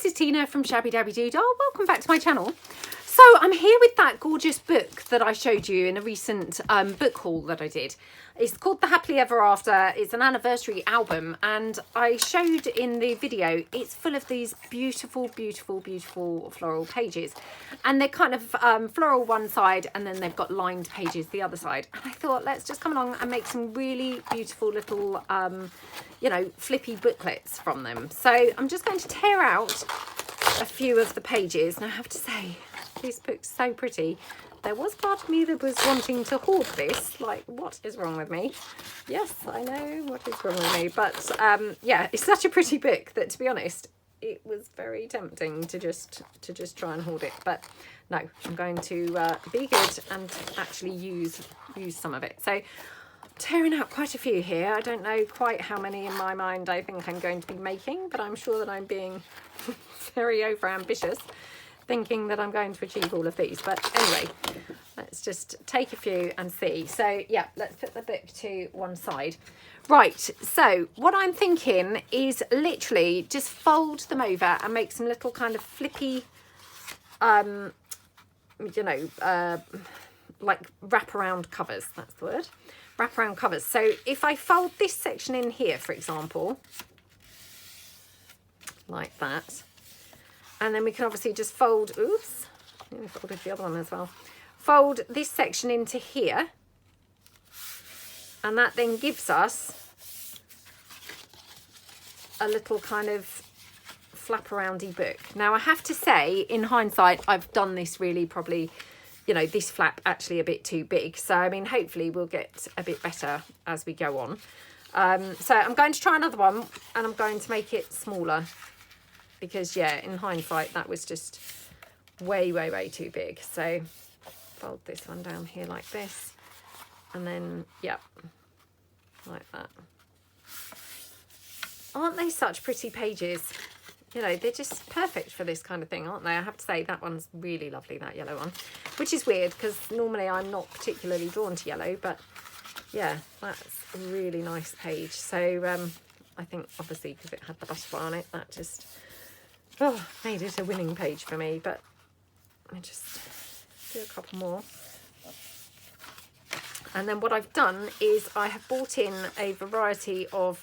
this is Tina from Shabbydabbydoodah. Welcome back to my channel. So I'm here with that gorgeous book that I showed you in a recent book haul that I did. It's called The Happily Ever After. It's an anniversary album, and I showed in the video, it's full of these beautiful, beautiful, beautiful floral pages. And they're kind of floral one side, and then they've got lined pages the other side. And I thought, let's just come along and make some really beautiful little, you know, flippy booklets from them. So I'm just going to tear out a few of the pages. And I have to say, this book's so pretty. There was part of me that was wanting to hoard this. Like, what is wrong with me? Yes, I know what is wrong with me. But yeah, it's such a pretty book that, to be honest, it was very tempting to just try and hoard it. But no, I'm going to be good and actually use some of it. So tearing out quite a few here. I don't know quite how many in my mind I think I'm going to be making, but I'm sure that I'm being very over ambitious, thinking that I'm going to achieve all of these. But anyway, let's just take a few and see. So yeah, let's put the book to one side. Right, so what I'm thinking is literally just fold them over and make some little kind of flippy, you know, like wraparound covers. That's the word. Wraparound covers. So if I fold this section in here, for example, like that, and then we can obviously just fold, oops, I folded the other one as well. Fold this section into here. And that then gives us a little kind of flap-aroundy book. Now, I have to say, in hindsight, I've done this really probably, you know, this flap actually a bit too big. So, I mean, hopefully we'll get a bit better as we go on. So I'm going to try another one, and I'm going to make it smaller. Because, yeah, in hindsight, that was just way, way, way too big. So, fold this one down here like this. And then, yeah, like that. Aren't they such pretty pages? You know, they're just perfect for this kind of thing, aren't they? I have to say, that one's really lovely, that yellow one. Which is weird, because normally I'm not particularly drawn to yellow. But, yeah, that's a really nice page. So, I think, obviously, because it had the butterfly on it, that just... oh, made it a winning page for me. But let me just do a couple more. And then what I've done is I have brought in a variety of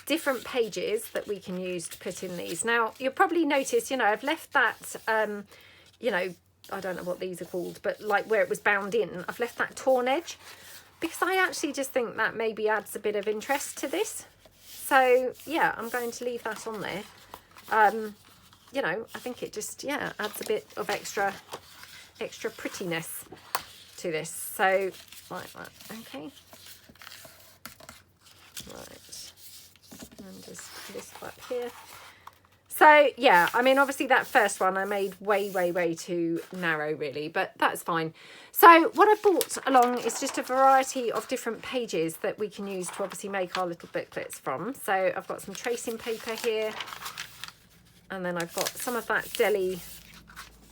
different pages that we can use to put in these. Now, you'll probably notice, you know, I've left that, you know, I don't know what these are called, but like where it was bound in, I've left that torn edge because I actually just think that maybe adds a bit of interest to this. So, yeah, I'm going to leave that on there. You know, I think it just, yeah, adds a bit of extra prettiness to this. So, like that, okay. Right, and just this up here. So, yeah, I mean, obviously that first one I made way, way, way too narrow, really, but that's fine. So, what I've brought along is just a variety of different pages that we can use to obviously make our little booklets from. So, I've got some tracing paper here. And then I've got some of that deli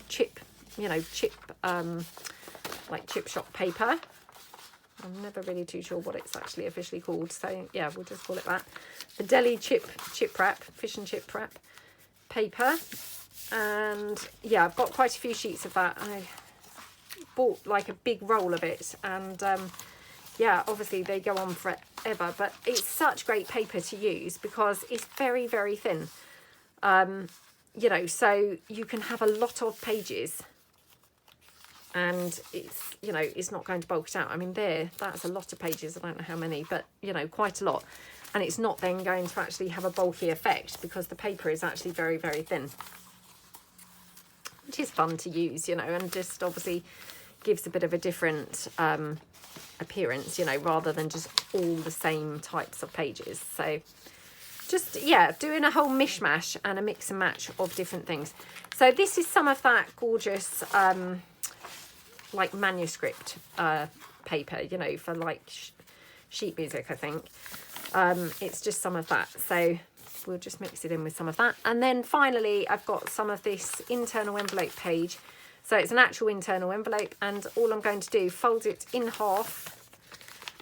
chip, you know, like chip shop paper. I'm never really too sure what it's actually officially called. So, yeah, we'll just call it that. The deli chip wrap, fish and chip wrap paper. And, yeah, I've got quite a few sheets of that. I bought, like, a big roll of it. And, yeah, obviously they go on forever. But it's such great paper to use because it's very, very thin. You know, so you can have a lot of pages and it's, you know, it's not going to bulk it out. I mean, that's a lot of pages. I don't know how many, but, you know, quite a lot. And it's not then going to actually have a bulky effect because the paper is actually very, very thin. Which is fun to use, you know, and just obviously gives a bit of a different appearance, you know, rather than just all the same types of pages. So... just, yeah, doing a whole mishmash and a mix and match of different things. So this is some of that gorgeous, like, manuscript paper, you know, for, like, sheet music, I think. It's just some of that. So we'll just mix it in with some of that. And then finally, I've got some of this internal envelope page. So it's an actual internal envelope. And all I'm going to do, fold it in half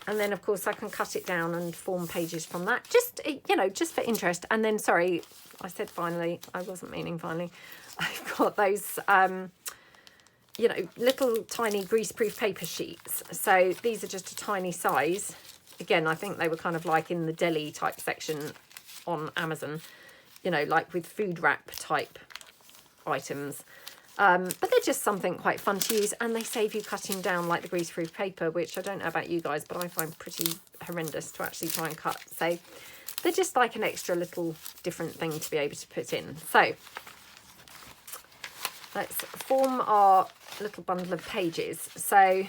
And then, of course, I can cut it down and form pages from that. Just, you know, just for interest. And then, sorry, I said finally. I wasn't meaning finally. I've got those, you know, little tiny greaseproof paper sheets. So these are just a tiny size. Again, I think they were kind of like in the deli type section on Amazon. You know, like with food wrap type items. But they're just something quite fun to use, and they save you cutting down like the greaseproof paper, which I don't know about you guys, but I find pretty horrendous to actually try and cut. So they're just like an extra little different thing to be able to put in. So let's form our little bundle of pages. So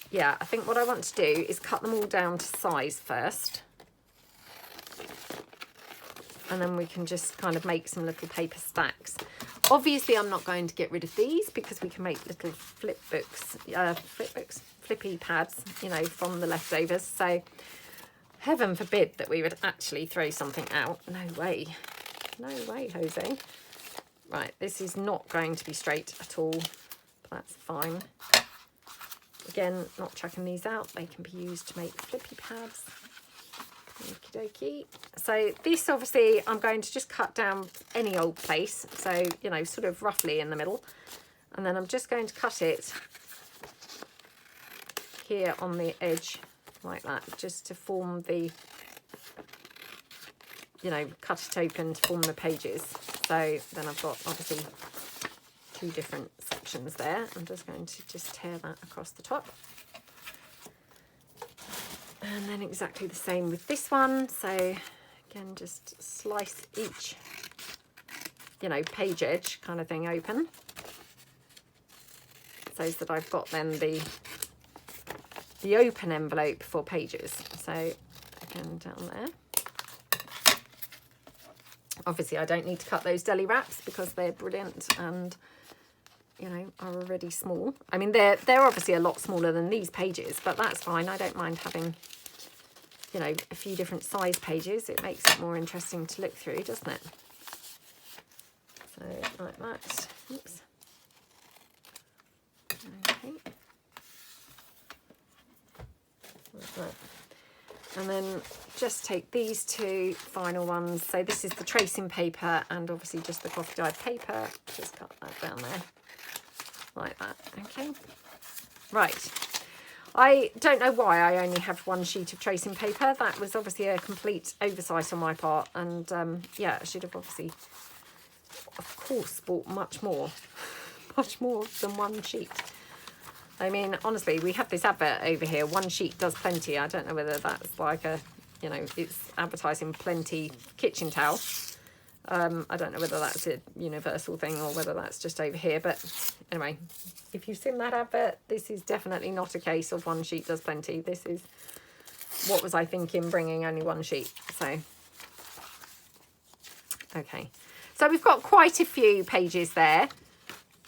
yeah, I think what I want to do is cut them all down to size first. And then we can just kind of make some little paper stacks. Obviously, I'm not going to get rid of these because we can make little flippy pads, you know, from the leftovers. So heaven forbid that we would actually throw something out. No way. No way, Jose. Right, this is not going to be straight at all. That's fine. Again, not chucking these out. They can be used to make flippy pads. Okie dokie. So this obviously I'm going to just cut down any old place, so you know, sort of roughly in the middle, and then I'm just going to cut it here on the edge like that, just to form the, you know, cut it open to form the pages. So then I've got obviously two different sections there. I'm just going to just tear that across the top. And then exactly the same with this one. So again, just slice each, you know, page edge kind of thing open, so that I've got then the open envelope for pages. So again, down there. Obviously, I don't need to cut those deli wraps because they're brilliant and, you know, are already small. I mean, they're obviously a lot smaller than these pages, but that's fine. I don't mind having, you know, a few different size pages. It makes it more interesting to look through, doesn't it? So like that. Oops. Okay. Like that. And then just take these two final ones. So this is the tracing paper and obviously just the coffee dyed paper. Just cut that down there like that. Okay. Right. I don't know why I only have one sheet of tracing paper. That was obviously a complete oversight on my part. And yeah, I should have obviously, of course, bought much more than one sheet. I mean, honestly, we have this advert over here. One sheet does plenty. I don't know whether that's like a, you know, it's advertising plenty kitchen towel. I don't know whether that's a universal thing or whether that's just over here. But anyway, if you've seen that advert, this is definitely not a case of one sheet does plenty. This is, what was I thinking, bringing only one sheet? So, okay. So we've got quite a few pages there.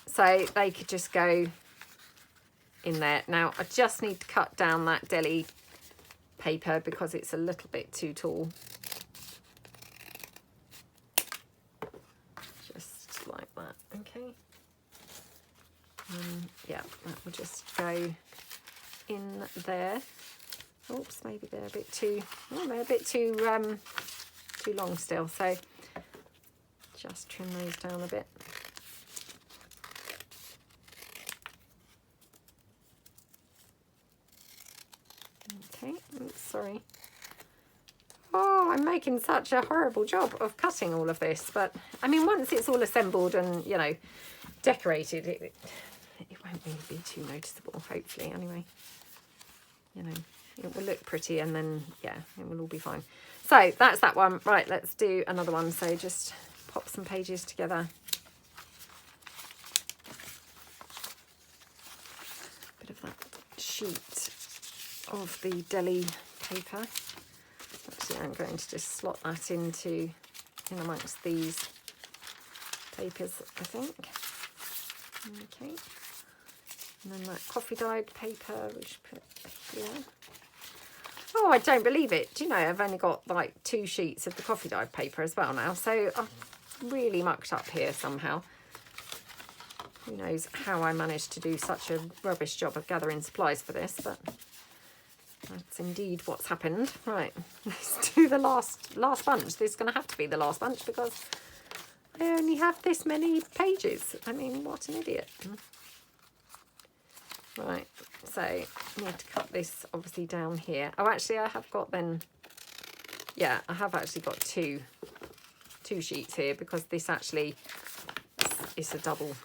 So they could just go in there. Now, I just need to cut down that deli paper because it's a little bit too tall. Just like that, okay. Yeah, that will just go in there. Oops, maybe they're a bit too, oh, they're a bit too long still. So just trim those down a bit. Okay, oops, sorry. Oh, I'm making such a horrible job of cutting all of this. But, I mean, once it's all assembled and, you know, decorated, it won't really be too noticeable, hopefully, anyway. You know, it will look pretty and then, yeah, it will all be fine. So, that's that one. Right, let's do another one. So, just pop some pages together. Bit of that sheet of the deli paper. Actually, I'm going to just slot that in amongst these papers, I think. Okay. And then that coffee dyed paper, we should put here. Oh, I don't believe it. Do you know, I've only got like 2 sheets of the coffee dyed paper as well now. So I've really mucked up here somehow. who knows how I managed to do such a rubbish job of gathering supplies for this, but that's indeed what's happened. Right, let's do the last bunch. This is going to have to be the last bunch because I only have this many pages. I mean, what an idiot. Right, so I need to cut this obviously down here. Oh, actually I have got then, yeah, I have actually got two sheets here because this actually is a double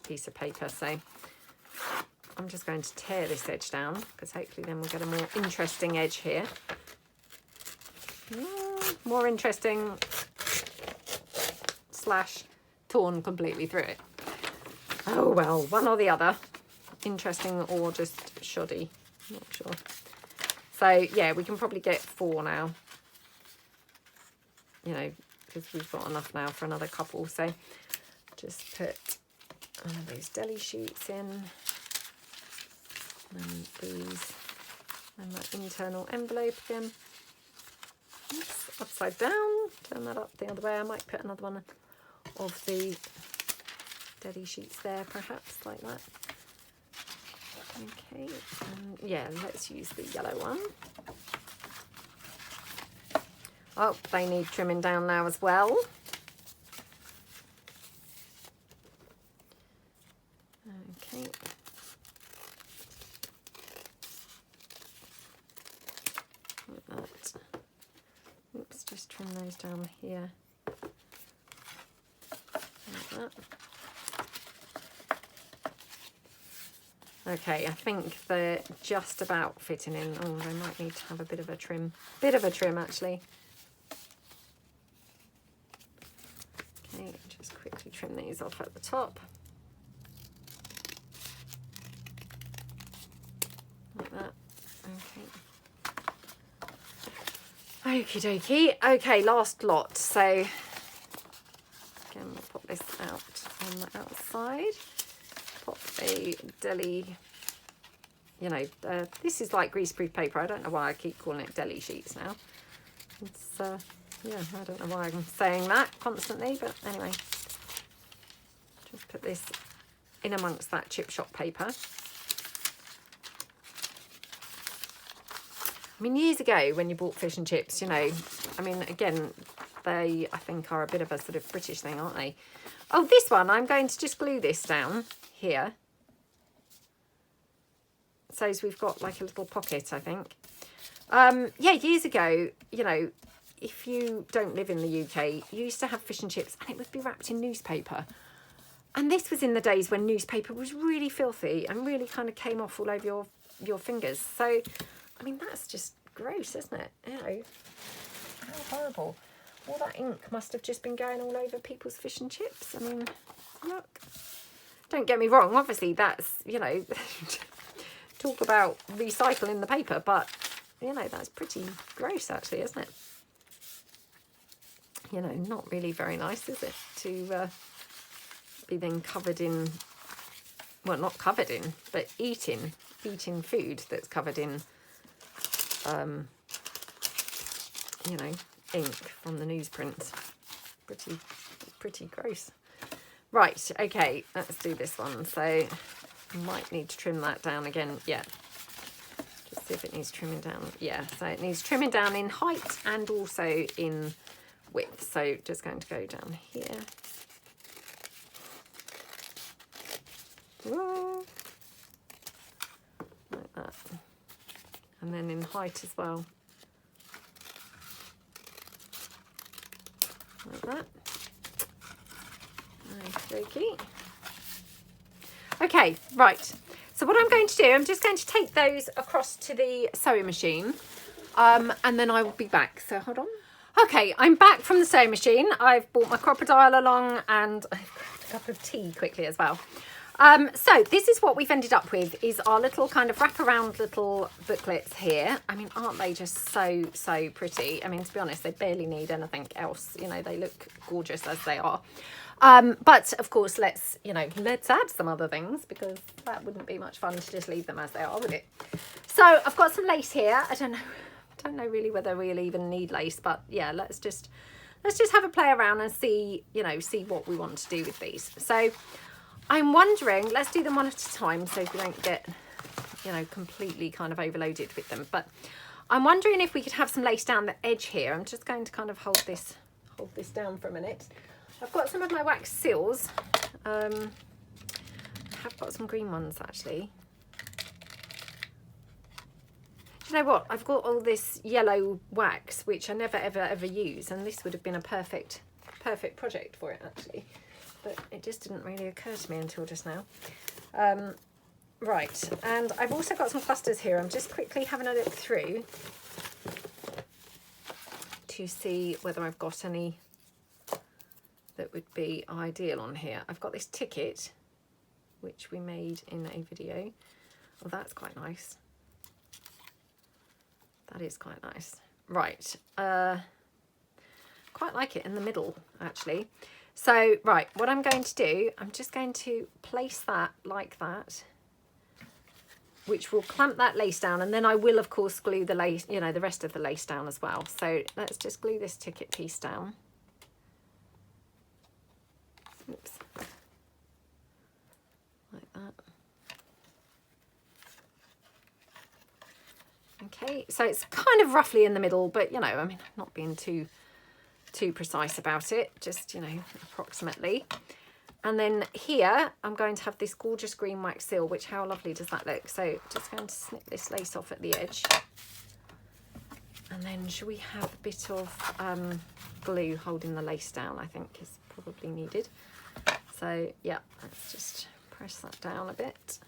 piece of paper. So I'm just going to tear this edge down because hopefully then we'll get a more interesting edge here. More interesting / torn completely through it. Oh well, one or the other. Interesting or just shoddy, not sure. So yeah, we can probably get 4 now, you know, because we've got enough now for another couple. So just put one of those deli sheets in, and these, and that internal envelope again. Oops, upside down, turn that up the other way. I might put another one of the deli sheets there, perhaps, like that. Okay, yeah, let's use the yellow one. Oh, they need trimming down now as well. Okay. Like that. Oops, just trim those down here. Like that. Okay, I think they're just about fitting in. Oh, they might need to have a bit of a trim. Actually. Okay, just quickly trim these off at the top. Like that. Okay. Okie dokie. Okay, last lot. So, again, we'll pop this out on the outside. Pop a deli, you know, this is like greaseproof paper. I don't know why I keep calling it deli sheets now. It's, yeah, I don't know why I'm saying that constantly, but anyway. Just put this in amongst that chip shop paper. I mean, years ago when you bought fish and chips, you know, I mean, again, they, I think, are a bit of a sort of British thing, aren't they? Oh, this one, I'm going to just glue this down here. So we've got like a little pocket, I think. Yeah, years ago, you know, if you don't live in the UK, you used to have fish and chips and it would be wrapped in newspaper. And this was in the days when newspaper was really filthy and really kind of came off all over your fingers. So, I mean, that's just gross, isn't it? You know, how horrible. All that ink must have just been going all over people's fish and chips. I mean, look. Don't get me wrong, obviously that's, you know, talk about recycling the paper, but, you know, that's pretty gross actually, isn't it? You know, not really very nice, is it? To be then covered in, well, not covered in, but eating food that's covered in, you know, ink from the newsprint. Pretty gross. Right, okay, let's do this one. So I might need to trim that down again. Yeah, just see if it needs trimming down. Yeah, so it needs trimming down in height and also in width. So just going to go down here. Whoa. Like that. And then in height as well. Like that. Okay, right. So what I'm going to do, I'm just going to take those across to the sewing machine, and then I will be back. So hold on. Okay, I'm back from the sewing machine. I've brought my crocodile along and I've got a cup of tea quickly as well. So this is what we've ended up with, is our little kind of wraparound little booklets here. I mean, aren't they just so pretty? I mean, to be honest, they barely need anything else. You know, they look gorgeous as they are. But of course, let's add some other things, because that wouldn't be much fun to just leave them as they are, would it? So I've got some lace here. I don't know really whether we'll even need lace, but yeah, let's just have a play around and see what we want to do with these. So I'm wondering, let's do them one at a time so we don't get, you know, completely kind of overloaded with them. But I'm wondering if we could have some lace down the edge here. I'm just going to kind of hold this down for a minute. I've got some of my wax seals. I have got some green ones actually. Do you know what? I've got all this yellow wax which I never ever use, and this would have been a perfect project for it actually, but it just didn't really occur to me until just now. Right, and I've also got some clusters here. I'm just quickly having a look through to see whether I've got any that would be ideal on here. I've got this ticket which we made in a video. Oh, that's quite nice. That is quite nice. Right, quite like it in the middle actually. So right, what I'm going to do, I'm just going to place that like that, which will clamp that lace down, and then I will of course glue the lace, you know, the rest of the lace down as well. So let's just glue this ticket piece down. Oops. Like that. Okay, so it's kind of roughly in the middle, but you know, I mean, I'm not being too precise about it, just, you know, approximately. And then here I'm going to have this gorgeous green wax seal, which, how lovely does that look? So just going to snip this lace off at the edge, and then should we have a bit of glue holding the lace down? I think is probably needed. So yeah, let's just press that down a bit.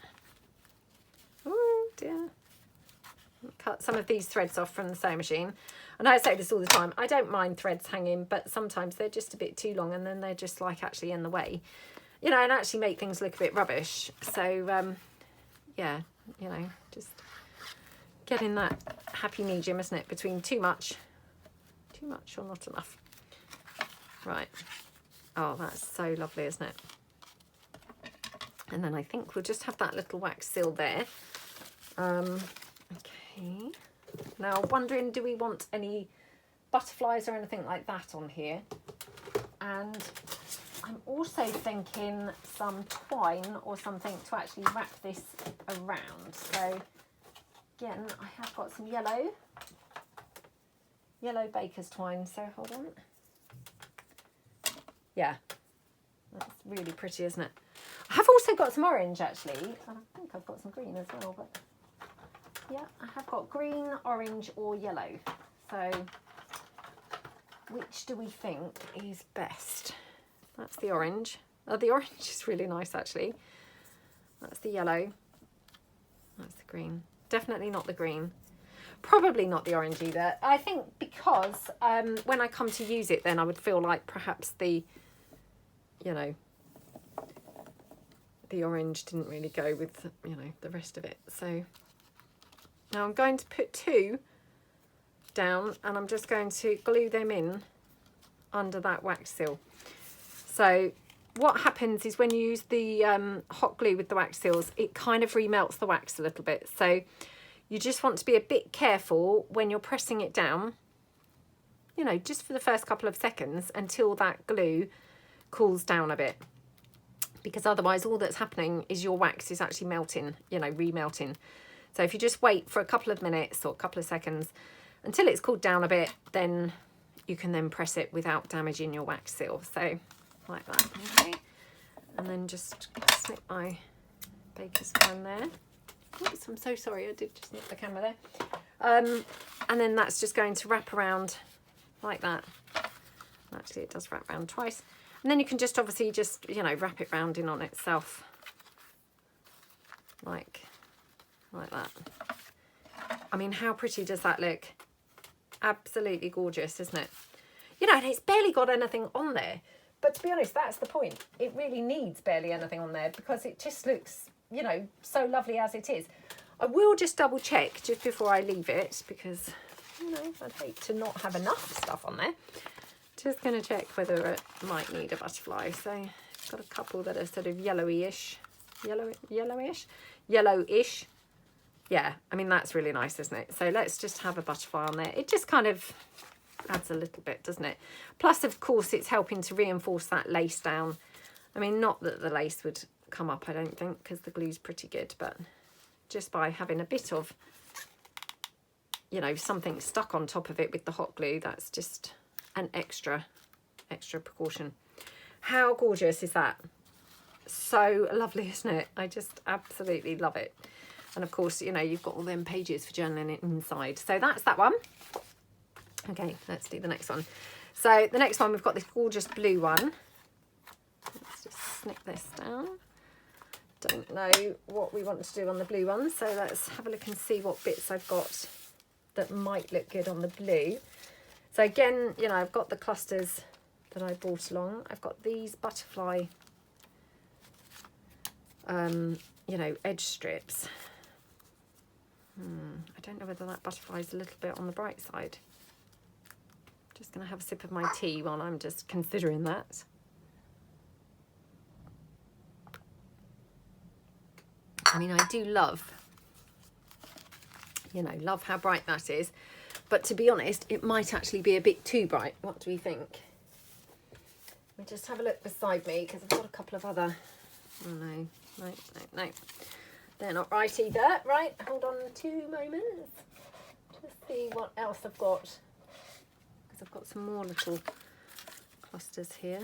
Oh dear. Cut some of these threads off from the sewing machine. And I say this all the time, I don't mind threads hanging, but sometimes they're just a bit too long, and then they're just like actually in the way, you know, and actually make things look a bit rubbish. So yeah, you know, just getting that happy medium, isn't it, between too much or not enough. Right, oh, that's so lovely, isn't it? And then I think we'll just have that little wax seal there. Okay, now wondering, do we want any butterflies or anything like that on here? And I'm also thinking some twine or something to actually wrap this around. So again, I have got some yellow baker's twine, so hold on. Yeah, that's really pretty, isn't it? I have also got some orange actually, and I think I've got some green as well, but yeah, I have got green, orange or yellow. So which do we think is best? That's the orange. Oh, the orange is really nice actually. That's the yellow. That's the green. Definitely not the green. Probably not the orange either. I think because when I come to use it, then I would feel like perhaps the, you know, the orange didn't really go with, you know, the rest of it. So now I'm going to put two down, and I'm just going to glue them in under that wax seal. So what happens is when you use the hot glue with the wax seals, it kind of remelts the wax a little bit. So you just want to be a bit careful when you're pressing it down, you know, just for the first couple of seconds until that glue cools down a bit, because otherwise all that's happening is your wax is actually melting, you know, remelting. So if you just wait for a couple of minutes or a couple of seconds until it's cooled down a bit, then you can then press it without damaging your wax seal. So like that, okay. And then just snip my baker's twine there. Oops, I'm so sorry, I did just snip the camera there. And then that's just going to wrap around like that. Actually, it does wrap around twice. And then you can just obviously just, you know, wrap it round in on itself. Like that. I mean, how pretty does that look? Absolutely gorgeous, isn't it? You know, and it's barely got anything on there. But to be honest, that's the point. It really needs barely anything on there because it just looks, you know, so lovely as it is. I will just double check just before I leave it because, you know, I'd hate to not have enough stuff on there. Just going to check whether it might need a butterfly. So I've got a couple that are sort of yellowish. Yellowish. Yeah, I mean, that's really nice, isn't it? So let's just have a butterfly on there. It just kind of adds a little bit, doesn't it? Plus, of course, it's helping to reinforce that lace down. I mean, not that the lace would come up, I don't think, because the glue's pretty good, but just by having a bit of, you know, something stuck on top of it with the hot glue, that's just an extra precaution. How gorgeous is that? So lovely, isn't it? I just absolutely love it. And of course, you know, you've got all them pages for journaling inside. So that's that one. Okay, let's do the next one. So the next one, we've got this gorgeous blue one. Let's just snip this down. Don't know what we want to do on the blue one, so let's have a look and see what bits I've got that might look good on the blue. So again, you know, I've got the clusters that I brought along. I've got these butterfly, you know, edge strips. I don't know whether that butterfly is a little bit on the bright side. Just going to have a sip of my tea while I'm just considering that. I mean, I do love, you know, love how bright that is. But to be honest, it might actually be a bit too bright. What do we think? Let me just have a look beside me, because I've got a couple of other... Oh, no. No. They're not right either. Right, hold on 2 moments. Just see what else I've got. Because I've got some more little clusters here.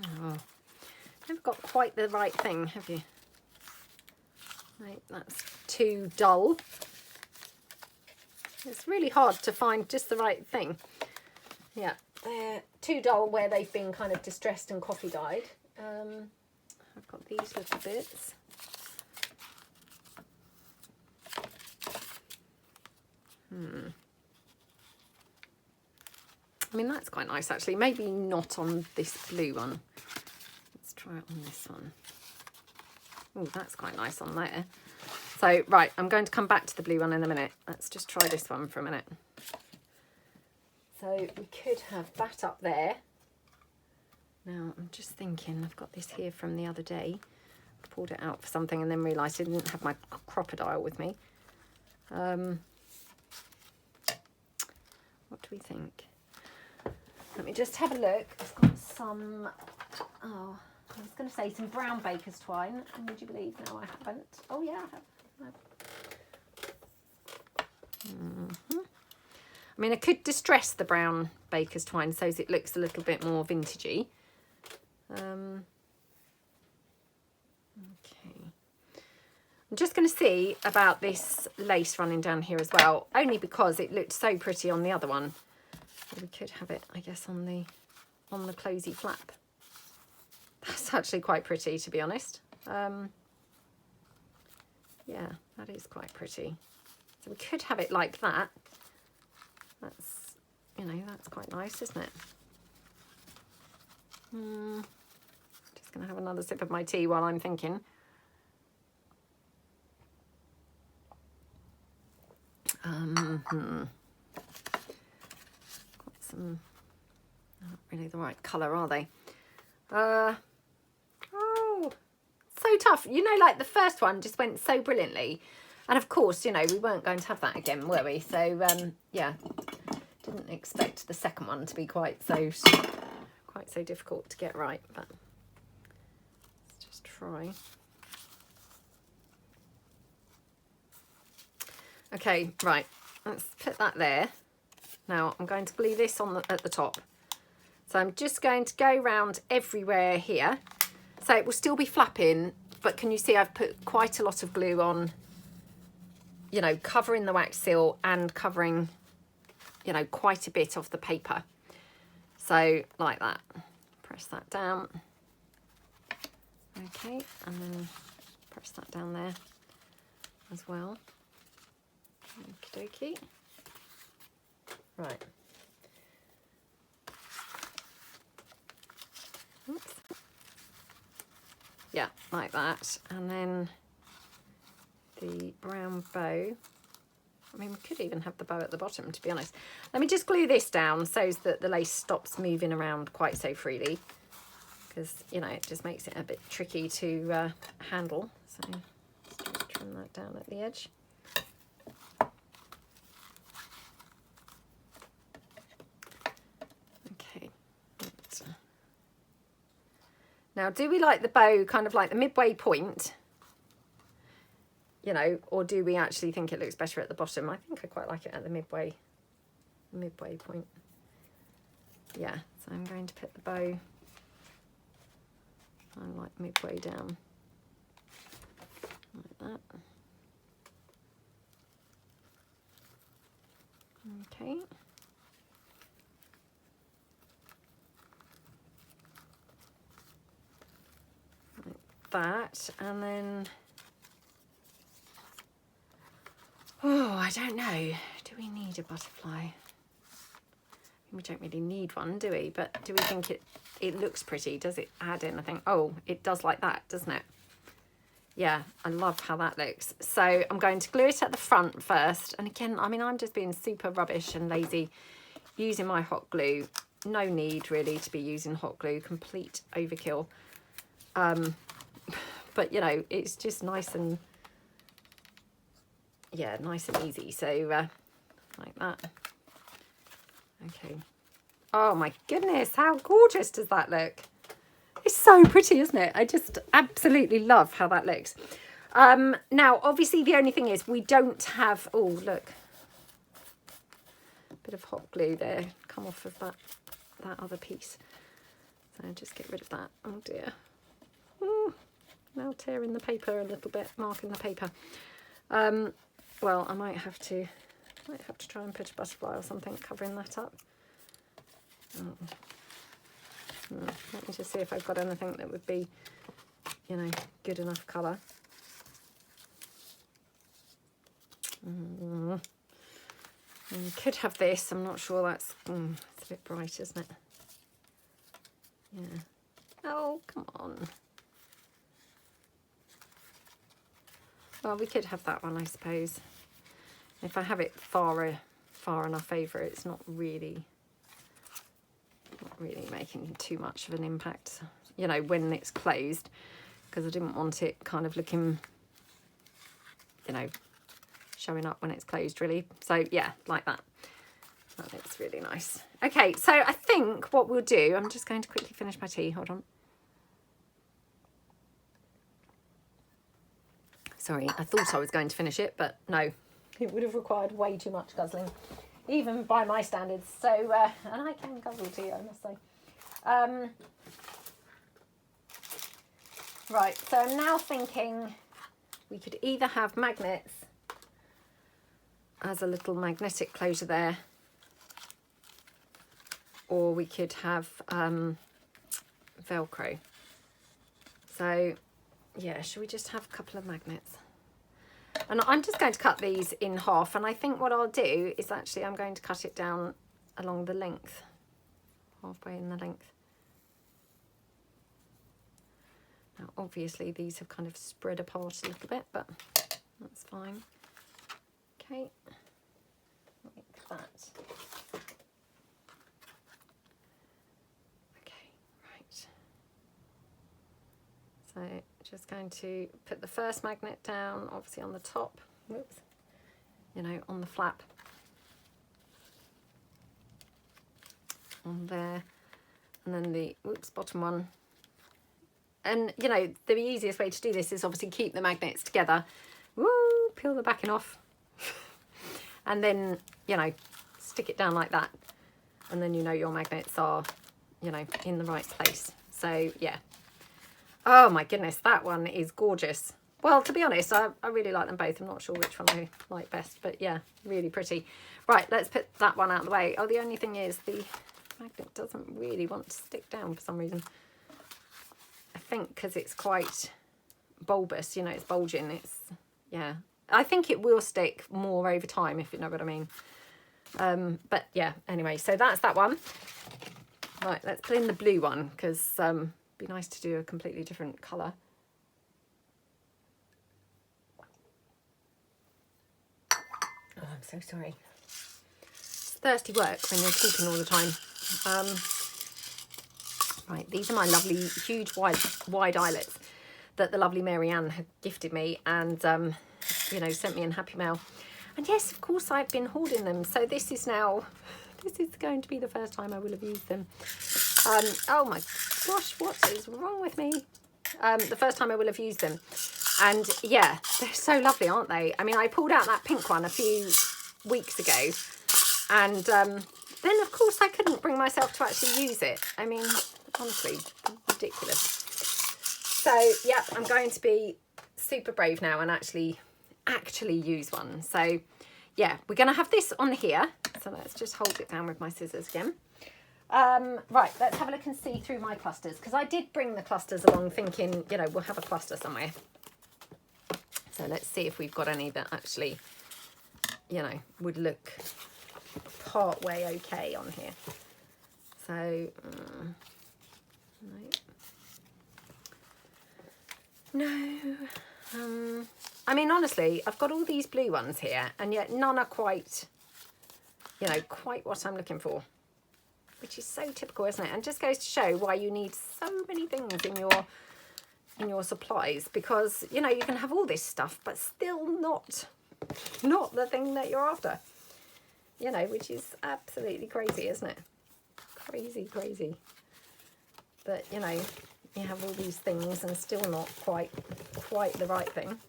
Oh, never got quite the right thing, have you? Right, that's too dull. It's really hard to find just the right thing. Yeah, they're too dull where they've been kind of distressed and coffee dyed. I've got these little bits. I mean, that's quite nice actually. Maybe not on this blue one. Let's try it on this one. Oh, that's quite nice on there. So, right, I'm going to come back to the blue one in a minute. Let's just try this one for a minute. So we could have that up there. Now, I'm just thinking, I've got this here from the other day. I pulled it out for something and then realised I didn't have my crocodile with me. What do we think? Let me just have a look. I've got some, oh, I was going to say some brown baker's twine. And would you believe? No, I haven't. Oh, yeah, I have. I mean, I could distress the brown baker's twine so it looks a little bit more vintagey. Okay. I'm just going to see about this lace running down here as well, only because it looked so pretty on the other one. We could have it, I guess, on the closey flap. That's actually quite pretty, to be honest. Yeah, that is quite pretty. So we could have it like that. That's, you know, that's quite nice, isn't it? Just going to have another sip of my tea while I'm thinking. Got some, not really the right colour, are they? Oh, so tough. You know, like the first one just went so brilliantly. And of course, you know, we weren't going to have that again, were we? So, yeah, didn't expect the second one to be quite so difficult to get right, but let's just try. Okay, right, let's put that there. Now I'm going to glue this on at the top. So I'm just going to go round everywhere here. So it will still be flapping, but can you see I've put quite a lot of glue on, you know, covering the wax seal and covering, you know, quite a bit of the paper. So like that. Press that down. Okay, and then press that down there as well. Okie dokie. Right. Oops. Yeah, like that. And then the brown bow. I mean, we could even have the bow at the bottom, to be honest. Let me just glue this down so that the lace stops moving around quite so freely, because, you know, it just makes it a bit tricky to handle. So let's just trim that down at the edge. Okay. Now, do we like the bow kind of like the midway point, you know, or do we actually think it looks better at the bottom? I think I quite like it at the midway point. Yeah, so I'm going to put the bow kind of like midway down, like that. Okay. Like that, and then, oh, I don't know. Do we need a butterfly? We don't really need one, do we? But do we think it looks pretty? Does it add anything? Oh, it does like that, doesn't it? Yeah, I love how that looks. So I'm going to glue it at the front first. And again, I mean, I'm just being super rubbish and lazy using my hot glue. No need really to be using hot glue, complete overkill. But you know, it's just nice and, yeah, nice and easy. So like that. Okay. Oh my goodness, how gorgeous does that look? It's so pretty, isn't it? I just absolutely love how that looks. Now, obviously, the only thing is we don't have... Oh, look. A bit of hot glue there. Come off of that other piece. So just get rid of that. Oh, dear. Ooh, now tearing the paper a little bit, marking the paper. Well, I might have to try and put a butterfly or something covering that up. Oh. Let me just see if I've got anything that would be, you know, good enough colour. You could have this. I'm not sure that's... it's a bit bright, isn't it? Yeah. Oh, come on. Well, we could have that one, I suppose. If I have it far enough over, it's not really making too much of an impact, you know, when it's closed, because I didn't want it kind of looking, you know, showing up when it's closed really. So yeah, like that. That looks really nice. Okay, so I think what we'll do, I'm just going to quickly finish my tea. Hold on. Sorry, I thought I was going to finish it, but no, it would have required way too much guzzling, even by my standards. So, and I can guzzle tea, I must say. Right, so I'm now thinking we could either have magnets as a little magnetic closure there, or we could have Velcro. So, yeah, should we just have a couple of magnets? And I'm just going to cut these in half, and I think what I'll do is actually I'm going to cut it down along the length, halfway in the length. Now obviously these have kind of spread apart a little bit, but that's fine. Okay, like that. Okay, right. So just going to put the first magnet down, obviously on the top, whoops, you know, on the flap, on there, and then the, whoops, bottom one. And, you know, the easiest way to do this is obviously keep the magnets together. Woo, peel the backing off. And then, you know, stick it down like that. And then you know your magnets are, you know, in the right place. So, yeah. Oh, my goodness, that one is gorgeous. Well, to be honest, I really like them both. I'm not sure which one I like best, but, yeah, really pretty. Right, let's put that one out of the way. Oh, the only thing is the magnet doesn't really want to stick down for some reason. I think because it's quite bulbous, you know, it's bulging, it's, yeah. I think it will stick more over time, if you know what I mean. But yeah, anyway, so that's that one. Right, let's put in the blue one, because it'd be nice to do a completely different colour. Oh, I'm so sorry. It's thirsty work when you're talking all the time. Right, these are my lovely, huge, wide eyelets that the lovely Marianne had gifted me and, you know, sent me in Happy Mail. And yes, of course, I've been hoarding them. So this is now, this is going to be the first time I will have used them. Oh my gosh, what is wrong with me? The first time I will have used them. And yeah, they're so lovely, aren't they? I mean, I pulled out that pink one a few weeks ago, and then of course I couldn't bring myself to actually use it. I mean, honestly, ridiculous. So yeah, I'm going to be super brave now and actually use one. So yeah, we're going to have this on here. So let's just hold it down with my scissors again. Right, let's have a look and see through my clusters, because I did bring the clusters along thinking, you know, we'll have a cluster somewhere. So let's see if we've got any that actually, you know, would look part way okay on here. So, no. I mean, honestly, I've got all these blue ones here, and yet none are quite, you know, quite what I'm looking for. Which is so typical, isn't it? And just goes to show why you need so many things in your supplies, because you know you can have all this stuff but still not the thing that you're after. You know, which is absolutely crazy, isn't it? Crazy. But you know, you have all these things and still not quite the right thing.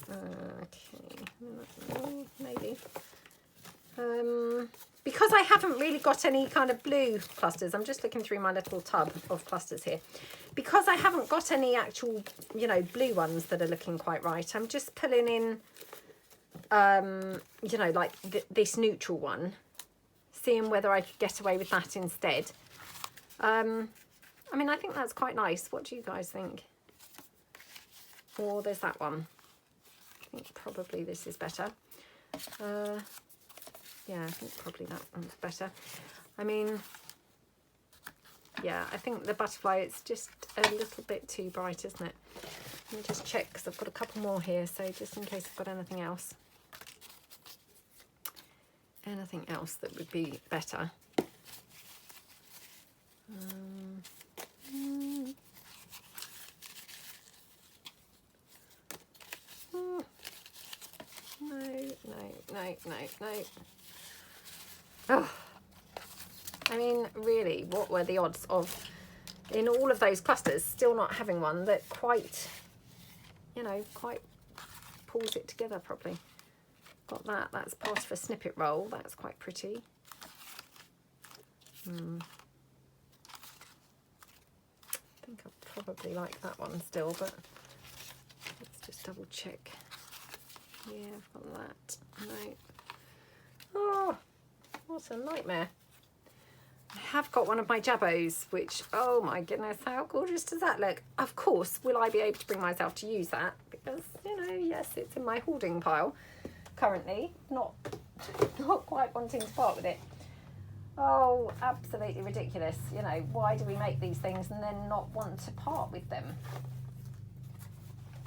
Okay, maybe. Because I haven't really got any kind of blue clusters, I'm just looking through my little tub of clusters here. Because I haven't got any actual, you know, blue ones that are looking quite right, I'm just pulling in, you know, like this neutral one, seeing whether I could get away with that instead. I mean, I think that's quite nice. What do you guys think? Or there's that one. I think probably this is better. Yeah, I think probably that one's better. I mean, yeah, I think the butterfly, it's just a little bit too bright, isn't it? Let me just check, because I've got a couple more here, so just in case I've got anything else. Anything else that would be better. No. Oh, I mean, really, what were the odds of, in all of those clusters, still not having one that quite, you know, quite pulls it together properly? Got that. That's passed for snippet roll. That's quite pretty. I think I probably like that one still, but let's just double check. Yeah, I've got that. No. Oh, what a nightmare. I have got one of my Jabos, which, oh my goodness, how gorgeous does that look? Of course, will I be able to bring myself to use that? Because, you know, yes, it's in my hoarding pile currently. Not quite wanting to part with it. Oh, absolutely ridiculous. You know, why do we make these things and then not want to part with them?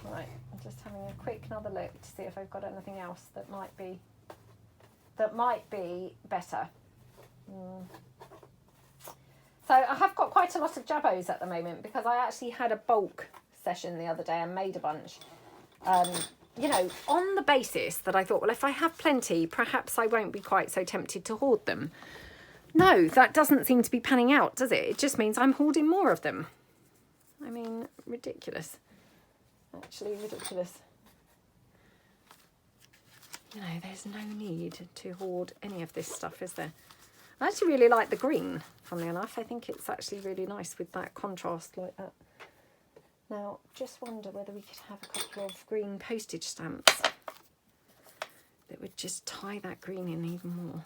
Right, I'm just having a quick another look to see if I've got anything else that might be better. So I have got quite a lot of Jabos at the moment, because I actually had a bulk session the other day and made a bunch. You know, on the basis that I thought, well, if I have plenty, perhaps I won't be quite so tempted to hoard them. No, that doesn't seem to be panning out, does it? It just means I'm hoarding more of them. I mean, ridiculous. Actually ridiculous. You know, there's no need to hoard any of this stuff, is there? I actually really like the green, funnily enough. I think it's actually really nice with that contrast like that. Now, just wonder whether we could have a couple of green postage stamps that would just tie that green in even more.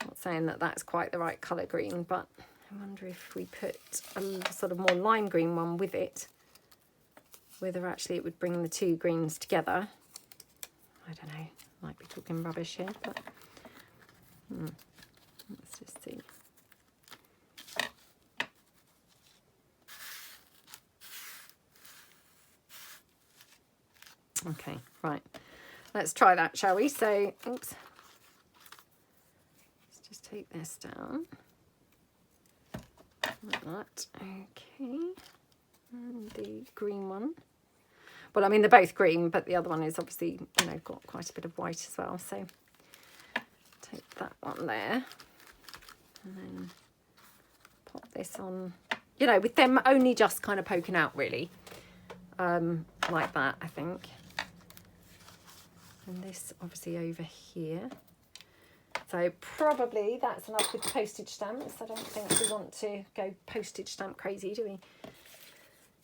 Not saying that that's quite the right colour green, but I wonder if we put a sort of more lime green one with it, whether actually it would bring the two greens together. I don't know, might be talking rubbish here, but let's just see. Okay, right, let's try that, shall we? So, oops, let's just take this down like that. Okay, and the green one. Well, I mean, they're both green, but the other one is obviously, you know, got quite a bit of white as well. So take that one there. And then pop this on, you know, with them only just kind of poking out really, like that, I think. And this obviously over here. So probably that's enough with postage stamps. I don't think we want to go postage stamp crazy, do we?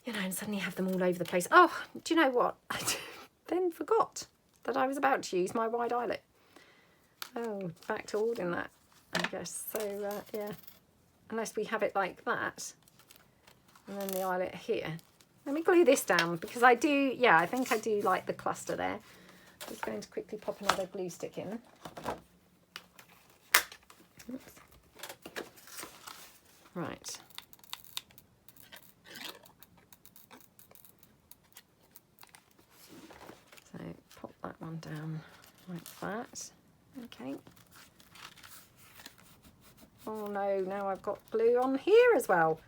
You know, and suddenly have them all over the place. Oh, do you know what? I then forgot that I was about to use my wide eyelet. Oh, back to holding that, I guess. So, yeah, unless we have it like that. And then the eyelet here. Let me glue this down because I do, yeah, I think I do like the cluster there. I'm just going to quickly pop another glue stick in. Oops. Right. So pop that one down like that. Okay. Oh no, now I've got glue on here as well.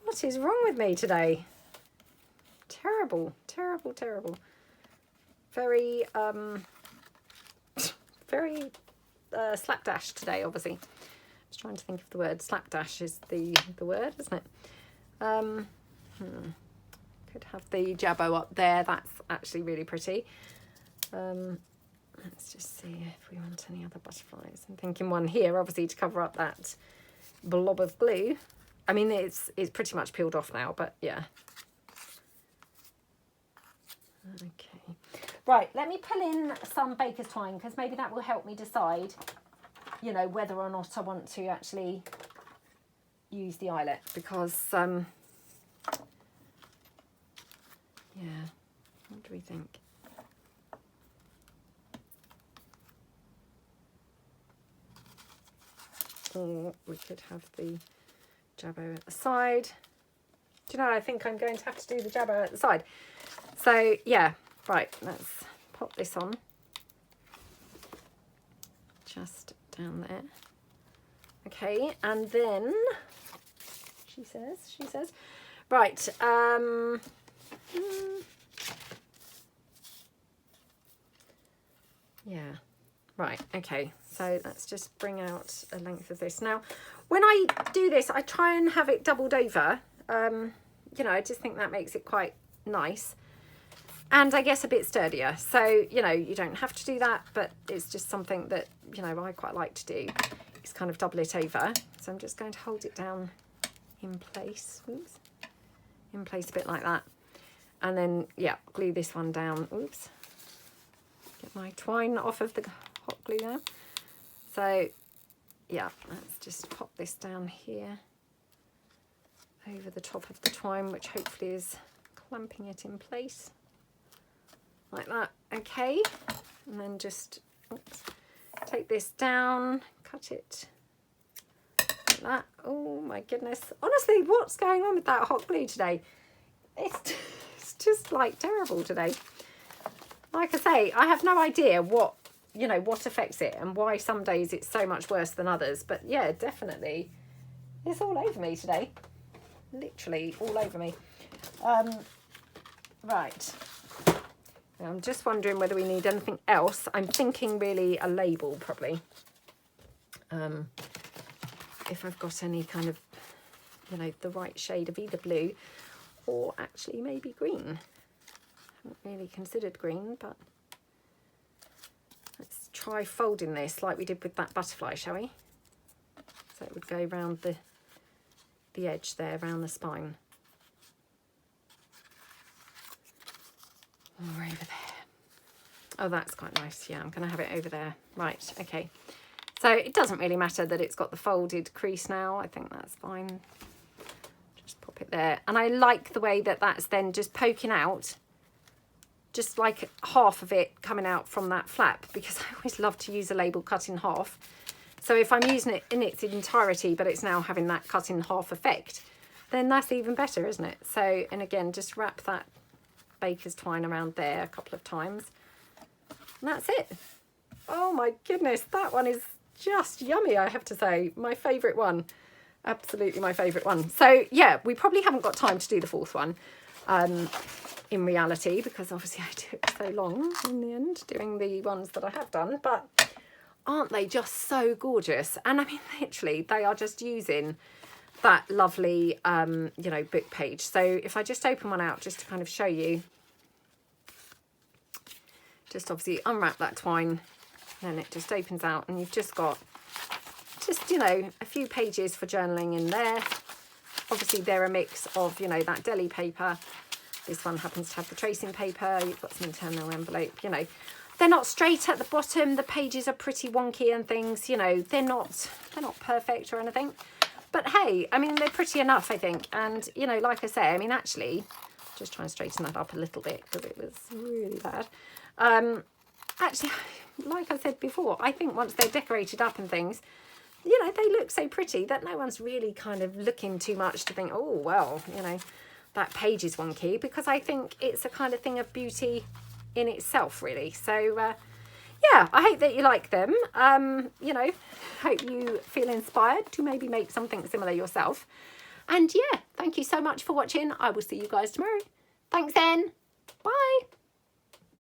What is wrong with me today? Terrible, terrible, terrible. Very, very slapdash today, obviously. I was trying to think of the word. Slapdash is the word, isn't it? Could have the jabot up there. That's actually really pretty. Let's just see if we want any other butterflies. I'm thinking one here, obviously, to cover up that blob of glue. I mean, it's pretty much peeled off now, but yeah. Okay. Right, let me pull in some baker's twine because maybe that will help me decide, you know, whether or not I want to actually use the eyelet because, yeah, what do we think? Or we could have the jabot at the side. Do you know, I think I'm going to have to do the jabot at the side. So, yeah, right, let's pop this on. Just down there. Okay, and then, she says, right, yeah, right, okay. So let's just bring out a length of this. Now, when I do this, I try and have it doubled over. You know, I just think that makes it quite nice. And I guess a bit sturdier. So, you know, you don't have to do that, but it's just something that, you know, I quite like to do. It's kind of double it over. So I'm just going to hold it down in place. Oops. In place a bit like that. And then, yeah, glue this one down. Oops. Get my twine off of the hot glue now. So, yeah, let's just pop this down here over the top of the twine, which hopefully is clamping it in place. Like that, okay. And then just oops, take this down, cut it like that. Oh my goodness. Honestly, what's going on with that hot glue today? It's just like terrible today. Like I say, I have no idea what, you know, what affects it and why some days it's so much worse than others. But yeah, definitely it's all over me today. Literally all over me. Right. I'm just wondering whether we need anything else. I'm thinking really a label probably. If I've got any kind of, you know, the right shade of either blue or actually maybe green. I haven't really considered green, but let's try folding this like we did with that butterfly, shall we? So it would go around the edge there, around the spine. Or over there. Oh, that's quite nice. Yeah, I'm going to have it over there. Right, okay. So it doesn't really matter that it's got the folded crease now. I think that's fine. Just pop it there. And I like the way that that's then just poking out. Just like half of it coming out from that flap. Because I always love to use a label cut in half. So if I'm using it in its entirety, but it's now having that cut in half effect, then that's even better, isn't it? So, and again, just wrap that baker's twine around there a couple of times. And that's it. Oh my goodness, that one is just yummy, I have to say. My favourite one. Absolutely my favourite one. So yeah, we probably haven't got time to do the fourth one in reality, because obviously I took so long in the end doing the ones that I have done. But aren't they just so gorgeous? And I mean, literally, they are just using that lovely, you know, book page. So if I just open one out just to kind of show you, just obviously unwrap that twine, then it just opens out and you've just got just, you know, a few pages for journaling in there. Obviously they're a mix of, you know, that deli paper. This one happens to have the tracing paper. You've got some internal envelope, you know. They're not straight at the bottom. The pages are pretty wonky and things, you know, they're not perfect or anything. But hey, I mean, they're pretty enough, I think. And, you know, like I say, I mean, actually, just try and straighten that up a little bit because it was really bad. Actually, like I said before, I think once they're decorated up and things, you know, they look so pretty that no one's really kind of looking too much to think, oh, well, you know, that page is wonky, because I think it's a kind of thing of beauty in itself, really. So, yeah, I hope that you like them. You know, hope you feel inspired to maybe make something similar yourself. And yeah, thank you so much for watching. I will see you guys tomorrow. Thanks then. Bye.